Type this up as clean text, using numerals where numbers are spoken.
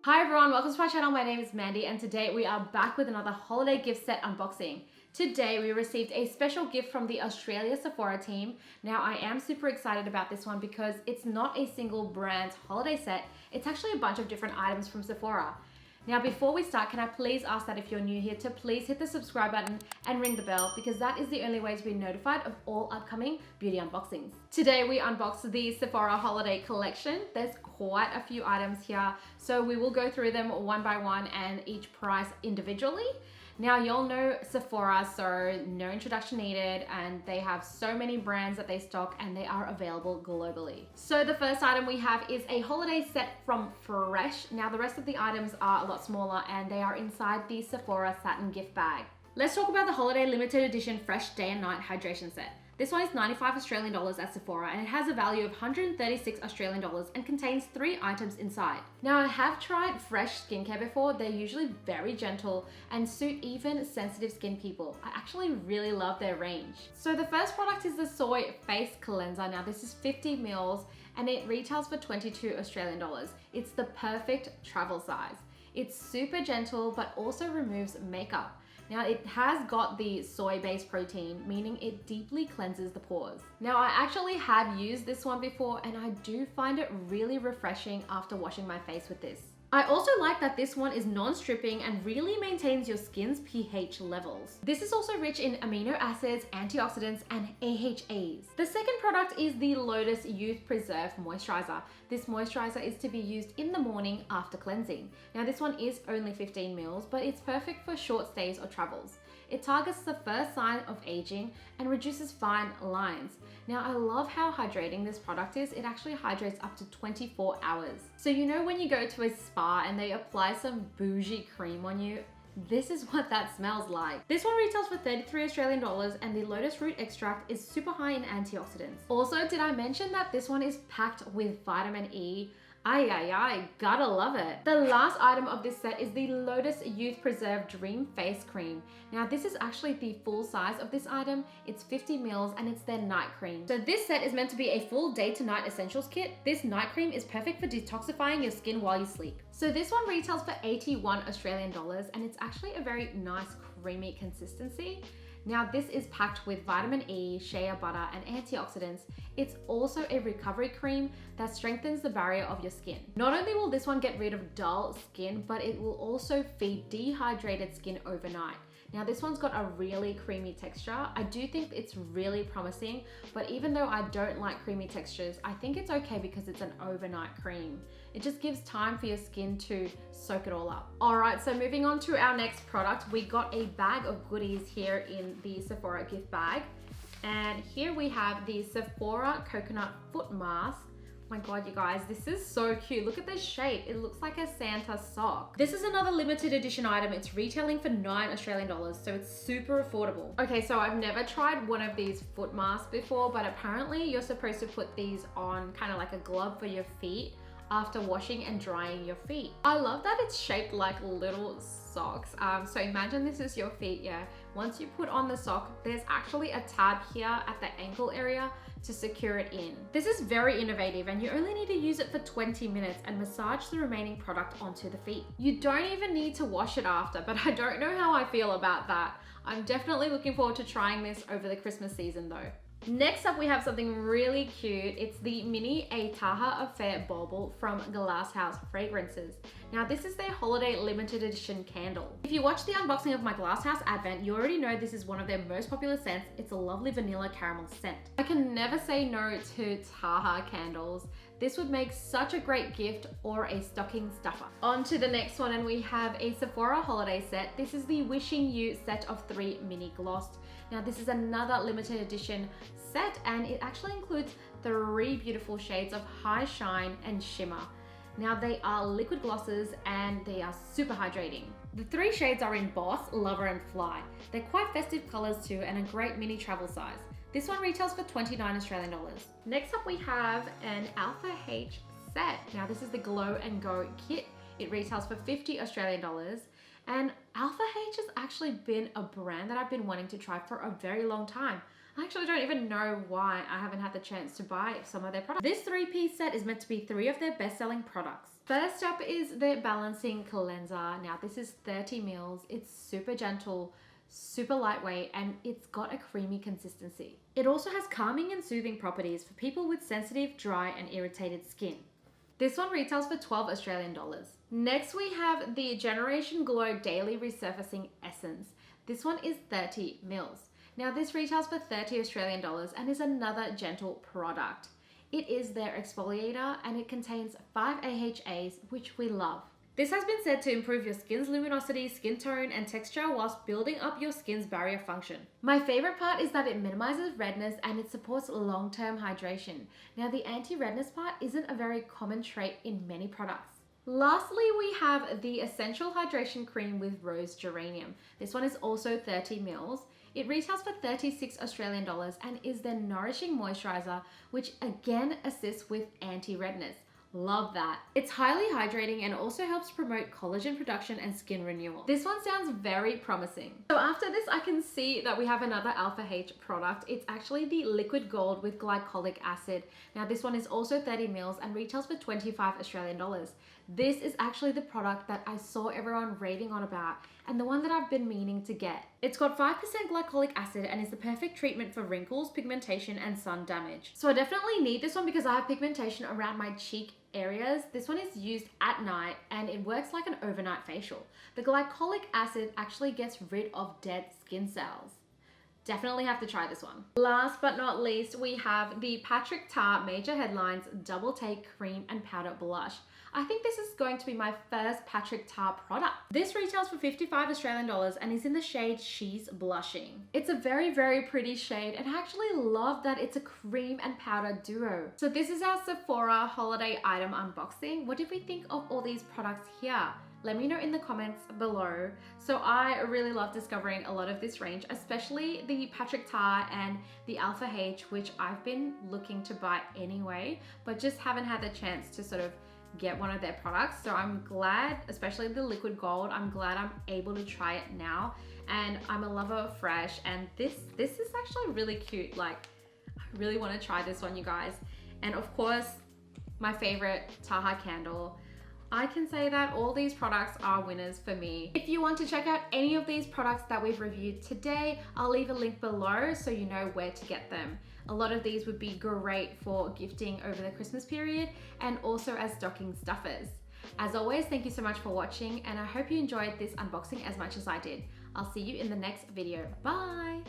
Hi everyone, welcome to my channel. My name is Mandy and today we are back with another holiday gift set unboxing. Today we received a special gift from the Australia Sephora team. Now I am super excited about this one because it's not a single brand holiday set, it's actually a bunch of different items from Sephora. Now before we start, can I please ask that if you're new here to please hit the subscribe button and ring the bell because that is the only way to be notified of all upcoming beauty unboxings. Today we unboxed the Sephora holiday collection. There's quite a few items here, so we will go through them one by one and each price individually. Now you'll know Sephora, so no introduction needed, and they have so many brands that they stock and they are available globally. So the first item we have is a holiday set from Fresh. Now the rest of the items are a lot smaller and they are inside the Sephora satin gift bag. Let's talk about the holiday limited edition Fresh Day and Night Hydration Set. This one is 95 Australian dollars at Sephora and it has a value of 136 Australian dollars and contains 3 items inside. Now I have tried Fresh skincare before. They're usually very gentle and suit even sensitive skin people. I actually really love their range. So the first product is the Soy Face Cleanser. Now this is 50 mils and it retails for 22 Australian dollars. It's the perfect travel size. It's super gentle but also removes makeup. Now it has got the soy-based protein, meaning it deeply cleanses the pores. Now I actually have used this one before and I do find it really refreshing after washing my face with this. I also like that this one is non-stripping and really maintains your skin's pH levels. This is also rich in amino acids, antioxidants, and AHAs. The second product is the Lotus Youth Preserve Moisturizer. This moisturizer is to be used in the morning after cleansing. Now this one is only 15 mils, but it's perfect for short stays or travels. It targets the first sign of aging and reduces fine lines. Now I love how hydrating this product is. It actually hydrates up to 24 hours. So you know when you go to a spa and they apply some bougie cream on you? This is what that smells like. This one retails for 33 Australian dollars and the lotus root extract is super high in antioxidants. Also, did I mention that this one is packed with vitamin E? Ay, gotta love it. The last item of this set is the Lotus Youth Preserve Dream Face Cream. Now this is actually the full size of this item. It's 50 mils and it's their night cream. So this set is meant to be a full day to night essentials kit. This night cream is perfect for detoxifying your skin while you sleep. So this one retails for 81 Australian dollars and it's actually a very nice creamy consistency. Now this is packed with vitamin E, shea butter, and antioxidants. It's also a recovery cream that strengthens the barrier of your skin. Not only will this one get rid of dull skin, but it will also feed dehydrated skin overnight. Now this one's got a really creamy texture. I do think it's really promising, but even though I don't like creamy textures, I think it's okay because it's an overnight cream. It just gives time for your skin to soak it all up. All right, so moving on to our next product, we got a bag of goodies here in the Sephora gift bag. And here we have the Sephora Coconut Foot Mask. Oh my God, you guys, this is so cute. Look at this shape. It looks like a Santa sock. This is another limited edition item. It's retailing for 9 Australian dollars, so it's super affordable. Okay, so I've never tried one of these foot masks before, but apparently you're supposed to put these on kind of like a glove for your feet after washing and drying your feet. I love that it's shaped like little socks. So imagine this is your feet, yeah. Once you put on the sock, there's actually a tab here at the ankle area to secure it in. This is very innovative and you only need to use it for 20 minutes and massage the remaining product onto the feet. You don't even need to wash it after, but I don't know how I feel about that. I'm definitely looking forward to trying this over the Christmas season though. Next up, we have something really cute. It's the Mini A Taha Affair Bauble from Glass House Fragrances. Now, this is their holiday limited edition candle. If you watch the unboxing of my Glass House Advent, you already know this is one of their most popular scents. It's a lovely vanilla caramel scent. I can never say no to Taha candles. This would make such a great gift or a stocking stuffer. On to the next one, and we have a Sephora holiday set. This is the Wishing You set of 3 mini gloss. Now this is another limited edition set and it actually includes 3 beautiful shades of high shine and shimmer. Now they are liquid glosses and they are super hydrating. The 3 shades are in Boss, Lover and Fly. They're quite festive colors too and a great mini travel size. This one retails for 29 Australian dollars. Next up we have an Alpha H set. Now this is the Glow and Go kit. It retails for 50 Australian dollars. And Alpha H has actually been a brand that I've been wanting to try for a very long time. I actually don't even know why I haven't had the chance to buy some of their products. This 3-piece set is meant to be 3 of their best-selling products. First up is their Balancing Cleanser. Now this is 30 mils. It's super gentle, super lightweight, and it's got a creamy consistency. It also has calming and soothing properties for people with sensitive, dry, and irritated skin. This one retails for 12 Australian dollars. Next we have the Generation Glow Daily Resurfacing Essence. This one is 30 mils. Now this retails for 30 Australian dollars and is another gentle product. It is their exfoliator and it contains 5 AHAs, which we love. This has been said to improve your skin's luminosity, skin tone, and texture whilst building up your skin's barrier function. My favorite part is that it minimizes redness and it supports long-term hydration. Now the anti-redness part isn't a very common trait in many products. Lastly, we have the Essential Hydration Cream with Rose Geranium. This one is also 30 mils. It retails for 36 Australian dollars and is their nourishing moisturizer, which again assists with anti-redness. Love that. It's highly hydrating and also helps promote collagen production and skin renewal. This one sounds very promising. So after this, I can see that we have another Alpha H product. It's actually the Liquid Gold with glycolic acid. Now this one is also 30 mils and retails for 25 Australian dollars. This is actually the product that I saw everyone raving on about and the one that I've been meaning to get. It's got 5% glycolic acid and is the perfect treatment for wrinkles, pigmentation, and sun damage. So I definitely need this one because I have pigmentation around my cheek areas. This one is used at night and it works like an overnight facial. The glycolic acid actually gets rid of dead skin cells. Definitely have to try this one. Last but not least, we have the Patrick Ta Major Headlines Double Take Cream and Powder Blush. I think this is going to be my first Patrick Ta product. This retails for 55 Australian dollars and is in the shade She's Blushing. It's a very, very pretty shade and I actually love that it's a cream and powder duo. So this is our Sephora holiday item unboxing. What did we think of all these products here? Let me know in the comments below. So I really love discovering a lot of this range, especially the Patrick Ta and the Alpha H, which I've been looking to buy anyway, but just haven't had the chance to sort of get one of their products. So I'm glad, especially the Liquid Gold, I'm glad I'm able to try it now. And I'm a lover of fresh, and this is actually really cute. Like, I really want to try this one, you guys. And of course, my favorite Taha candle. I can say that all these products are winners for me. If you want to check out any of these products that we've reviewed today, I'll leave a link below so you know where to get them. A lot of these would be great for gifting over the Christmas period and also as stocking stuffers. As always, thank you so much for watching and I hope you enjoyed this unboxing as much as I did. I'll see you in the next video. Bye!